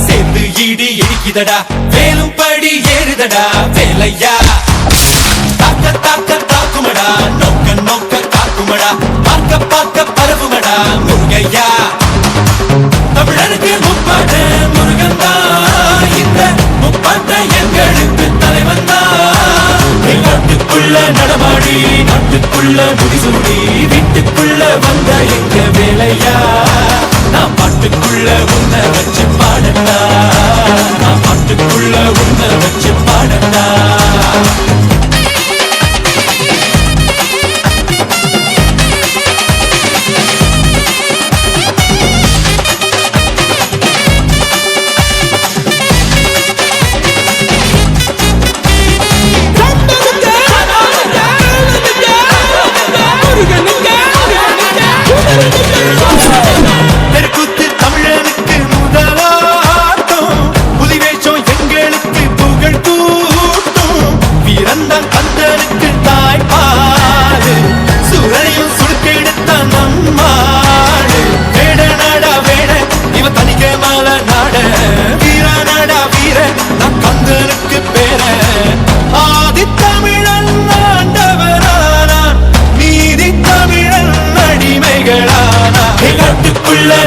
சேர்ந்து ஈடு இடிக்குதடா வேலும் படி ஏறுதடா வேலையா தாக்க தாக்க தாக்குமடா நோக்க நோக்க காக்குமடா பார்க்க பார்க்க பரவுமடா முருகையா தமிழனுக்கு முப்பாட்ட முருகன் தான் இந்த முப்பாட்ட எங்களுக்கு தலைவன் தான் நாட்டுக்குள்ள நடமாடி நாட்டுக்குள்ள முடிசூடி வீட்டுக்குள்ள வந்த எங்க வேலையா நான் பாட்டுக்குள்ள உன்னை வச்சு பாடட்டா நான் பாட்டுக்குள்ள உன்னை வச்சு பாடட்டா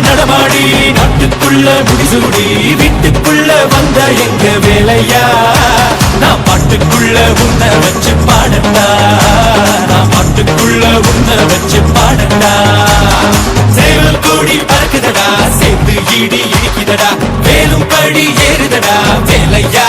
நடமாடி நாட்டுக்குள்ள முடிசூடி வீட்டுக்குள்ள வந்த எங்க வேலையா நான் பாட்டுக்குள்ள உன்னை வச்சு பாடட்டா நான் பாட்டுக்குள்ள உன்னை வச்சு பாடட்டா சேவல் கூடி பறக்குதடா சேர்ந்து ஈடி இடிக்குதடா வேலும் படி ஏறுதடா வேலையா